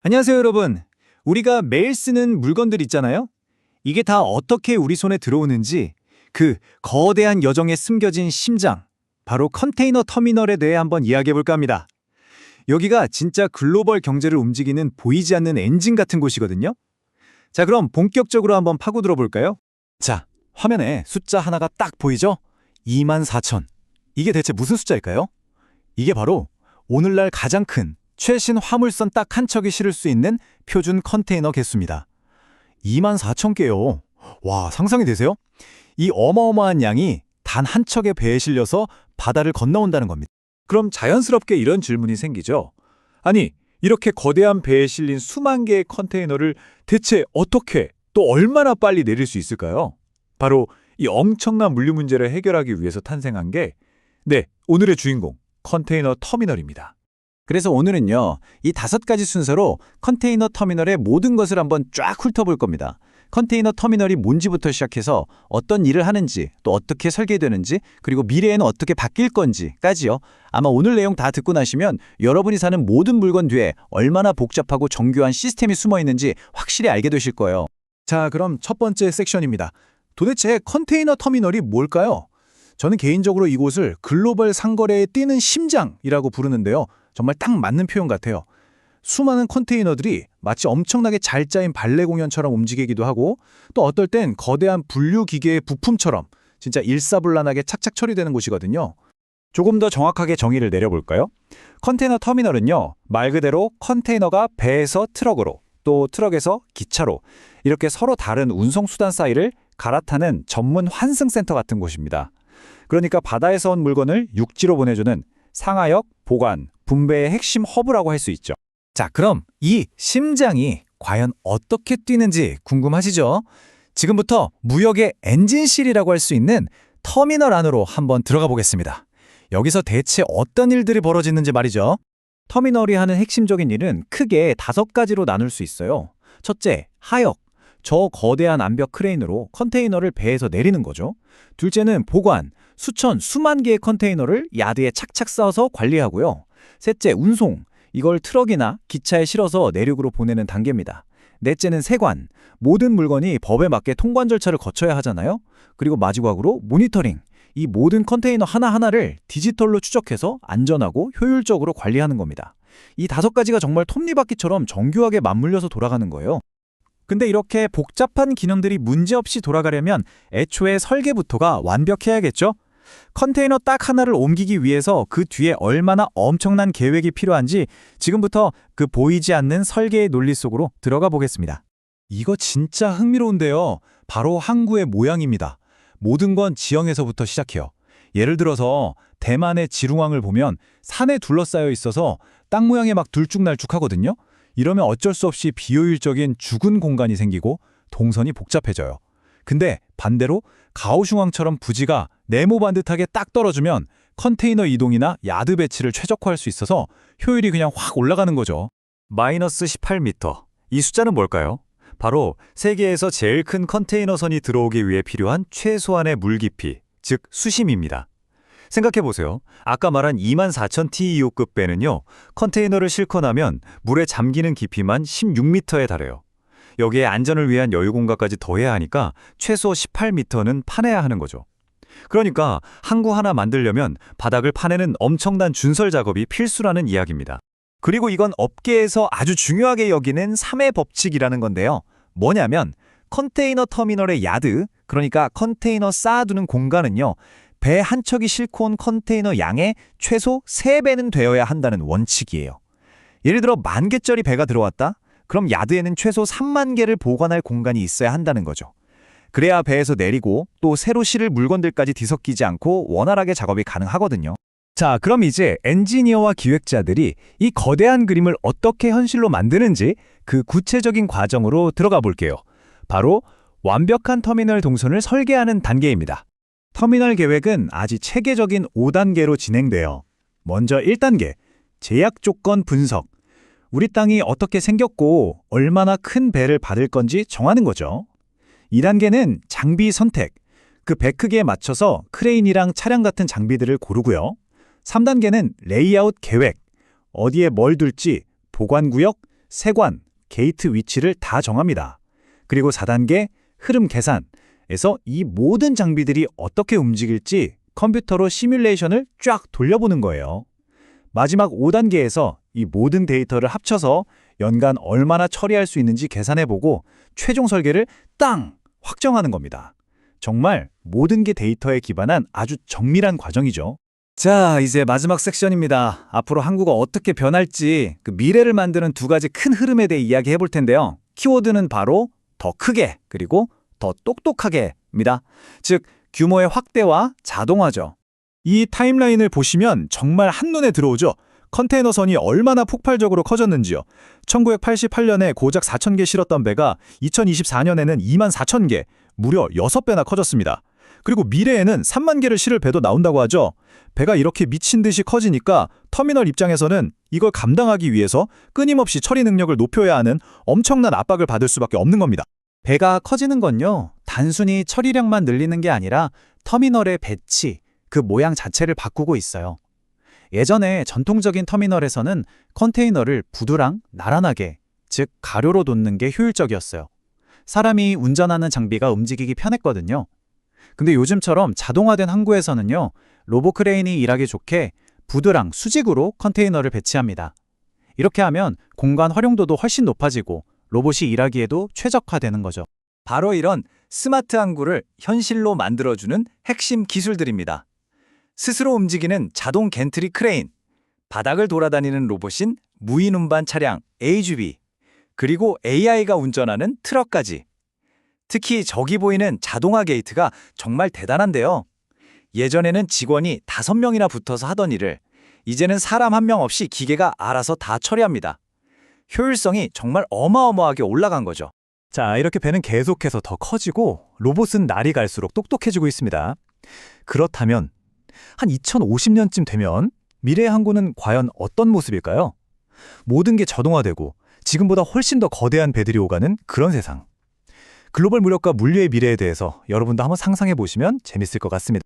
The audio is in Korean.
안녕하세요, 여러분. 우리가 매일 쓰는 물건들 있잖아요? 이게 다 어떻게 우리 손에 들어오는지 그 거대한 여정에 숨겨진 심장, 바로 컨테이너 터미널에 대해 한번 이야기해 볼까 합니다. 여기가 진짜 글로벌 경제를 움직이는 보이지 않는 엔진 같은 곳이거든요. 자, 그럼 본격적으로 한번 파고들어 볼까요? 자, 화면에 숫자 하나가 딱 보이죠? 24,000. 이게 대체 무슨 숫자일까요? 이게 바로 오늘날 가장 큰 최신 화물선 딱 한 척이 실을 수 있는 표준 컨테이너 개수입니다. 24,000개요. 와, 상상이 되세요? 이 어마어마한 양이 단 한 척의 배에 실려서 바다를 건너온다는 겁니다. 그럼 자연스럽게 이런 질문이 생기죠. 아니, 이렇게 거대한 배에 실린 수만 개의 컨테이너를 대체 어떻게 또 얼마나 빨리 내릴 수 있을까요? 바로 이 엄청난 물류 문제를 해결하기 위해서 탄생한 게 오늘의 주인공, 컨테이너 터미널입니다. 그래서 오늘은요, 이 5가지 순서로 컨테이너 터미널의 모든 것을 한번 쫙 훑어볼 겁니다. 컨테이너 터미널이 뭔지부터 시작해서 어떤 일을 하는지, 또 어떻게 설계되는지, 그리고 미래에는 어떻게 바뀔 건지까지요. 아마 오늘 내용 다 듣고 나시면 여러분이 사는 모든 물건 뒤에 얼마나 복잡하고 정교한 시스템이 숨어 있는지 확실히 알게 되실 거예요. 자, 그럼 첫 번째 섹션입니다. 도대체 컨테이너 터미널이 뭘까요? 저는 개인적으로 이곳을 글로벌 상거래에 뛰는 심장이라고 부르는데요. 정말 딱 맞는 표현 같아요. 수많은 컨테이너들이 마치 엄청나게 잘 짜인 발레 공연처럼 움직이기도 하고 또 어떨 땐 거대한 분류 기계의 부품처럼 진짜 일사불란하게 착착 처리되는 곳이거든요. 조금 더 정확하게 정의를 내려볼까요? 컨테이너 터미널은요, 말 그대로 컨테이너가 배에서 트럭으로, 또 트럭에서 기차로 이렇게 서로 다른 운송수단 사이를 갈아타는 전문 환승센터 같은 곳입니다. 그러니까 바다에서 온 물건을 육지로 보내주는 상하역, 보관, 분배의 핵심 허브라고 할 수 있죠. 자, 그럼 이 심장이 과연 어떻게 뛰는지 궁금하시죠? 지금부터 무역의 엔진실이라고 할 수 있는 터미널 안으로 한번 들어가 보겠습니다. 여기서 대체 어떤 일들이 벌어지는지 말이죠. 터미널이 하는 핵심적인 일은 크게 5가지로 나눌 수 있어요. 첫째, 하역. 저 거대한 암벽 크레인으로 컨테이너를 배에서 내리는 거죠. 둘째는 보관. 수만 개의 컨테이너를 야드에 착착 쌓아서 관리하고요. 셋째, 운송. 이걸 트럭이나 기차에 실어서 내륙으로 보내는 단계입니다. 넷째는 세관. 모든 물건이 법에 맞게 통관 절차를 거쳐야 하잖아요. 그리고 마지막으로 모니터링. 이 모든 컨테이너 하나하나를 디지털로 추적해서 안전하고 효율적으로 관리하는 겁니다. 이 5가지가 정말 톱니바퀴처럼 정교하게 맞물려서 돌아가는 거예요. 근데 이렇게 복잡한 기능들이 문제없이 돌아가려면 애초에 설계부터가 완벽해야겠죠? 컨테이너 딱 하나를 옮기기 위해서 그 뒤에 얼마나 엄청난 계획이 필요한지 지금부터 그 보이지 않는 설계의 논리 속으로 들어가 보겠습니다. 이거 진짜 흥미로운데요. 바로 항구의 모양입니다. 모든 건 지형에서부터 시작해요. 예를 들어서 대만의 지룽왕을 보면 산에 둘러싸여 있어서 땅 모양이 막 들쭉날쭉하거든요. 이러면 어쩔 수 없이 비효율적인 죽은 공간이 생기고 동선이 복잡해져요. 근데 반대로 가오슝왕처럼 부지가 네모 반듯하게 딱 떨어지면 컨테이너 이동이나 야드 배치를 최적화할 수 있어서 효율이 그냥 확 올라가는 거죠. 마이너스 18m. 이 숫자는 뭘까요? 바로 세계에서 제일 큰 컨테이너선이 들어오기 위해 필요한 최소한의 물 깊이, 즉 수심입니다. 생각해보세요. 아까 말한 24,000 TEU급 배는요, 컨테이너를 싣고 나면 물에 잠기는 깊이만 16m에 달해요. 여기에 안전을 위한 여유 공간까지 더해야 하니까 최소 18m는 파내야 하는 거죠. 그러니까 항구 하나 만들려면 바닥을 파내는 엄청난 준설 작업이 필수라는 이야기입니다. 그리고 이건 업계에서 아주 중요하게 여기는 3의 법칙이라는 건데요. 뭐냐면 컨테이너 터미널의 야드, 그러니까 컨테이너 쌓아두는 공간은요, 배 한 척이 싣고 온 컨테이너 양의 최소 3배는 되어야 한다는 원칙이에요. 예를 들어 10,000개짜리 배가 들어왔다? 그럼 야드에는 최소 3만 개를 보관할 공간이 있어야 한다는 거죠. 그래야 배에서 내리고 또 새로 실을 물건들까지 뒤섞이지 않고 원활하게 작업이 가능하거든요. 자, 그럼 이제 엔지니어와 기획자들이 이 거대한 그림을 어떻게 현실로 만드는지 그 구체적인 과정으로 들어가 볼게요. 바로 완벽한 터미널 동선을 설계하는 단계입니다. 터미널 계획은 아주 체계적인 5단계로 진행돼요. 먼저 1단계, 제약 조건 분석. 우리 땅이 어떻게 생겼고 얼마나 큰 배를 받을 건지 정하는 거죠. 2단계는 장비 선택. 그 배 크기에 맞춰서 크레인이랑 차량 같은 장비들을 고르고요. 3단계는 레이아웃 계획. 어디에 뭘 둘지, 보관구역, 세관, 게이트 위치를 다 정합니다. 그리고 4단계 흐름 계산에서 이 모든 장비들이 어떻게 움직일지 컴퓨터로 시뮬레이션을 쫙 돌려보는 거예요. 마지막 5단계에서 이 모든 데이터를 합쳐서 연간 얼마나 처리할 수 있는지 계산해보고 최종 설계를 땅 확정하는 겁니다. 정말 모든 게 데이터에 기반한 아주 정밀한 과정이죠. 자, 이제 마지막 섹션입니다. 앞으로 한국어 어떻게 변할지 그 미래를 만드는 두 가지 큰 흐름에 대해 이야기해 볼 텐데요. 키워드는 바로 더 크게 그리고 더 똑똑하게입니다. 즉, 규모의 확대와 자동화죠. 이 타임라인을 보시면 정말 한눈에 들어오죠. 컨테이너선이 얼마나 폭발적으로 커졌는지요. 1988년에 고작 4,000개 실었던 배가 2024년에는 24,000개, 무려 6배나 커졌습니다. 그리고 미래에는 3만 개를 실을 배도 나온다고 하죠. 배가 이렇게 미친 듯이 커지니까 터미널 입장에서는 이걸 감당하기 위해서 끊임없이 처리 능력을 높여야 하는 엄청난 압박을 받을 수밖에 없는 겁니다. 배가 커지는 건요, 단순히 처리량만 늘리는 게 아니라 터미널의 배치, 그 모양 자체를 바꾸고 있어요. 예전에 전통적인 터미널에서는 컨테이너를 부두랑 나란하게, 즉 가로로 놓는 게 효율적이었어요. 사람이 운전하는 장비가 움직이기 편했거든요. 근데 요즘처럼 자동화된 항구에서는요, 로봇 크레인이 일하기 좋게 부두랑 수직으로 컨테이너를 배치합니다. 이렇게 하면 공간 활용도도 훨씬 높아지고 로봇이 일하기에도 최적화되는 거죠. 바로 이런 스마트 항구를 현실로 만들어주는 핵심 기술들입니다. 스스로 움직이는 자동 겐트리 크레인, 바닥을 돌아다니는 로봇인 무인 운반 차량 AGV, 그리고 AI가 운전하는 트럭까지. 특히 저기 보이는 자동화 게이트가 정말 대단한데요. 예전에는 직원이 5명이나 붙어서 하던 일을 이제는 사람 1명 없이 기계가 알아서 다 처리합니다. 효율성이 정말 어마어마하게 올라간 거죠. 자, 이렇게 배는 계속해서 더 커지고 로봇은 날이 갈수록 똑똑해지고 있습니다. 그렇다면 한 2050년쯤 되면 미래의 항구는 과연 어떤 모습일까요? 모든 게 자동화되고 지금보다 훨씬 더 거대한 배들이 오가는 그런 세상. 글로벌 무력과 물류의 미래에 대해서 여러분도 한번 상상해 보시면 재밌을 것 같습니다.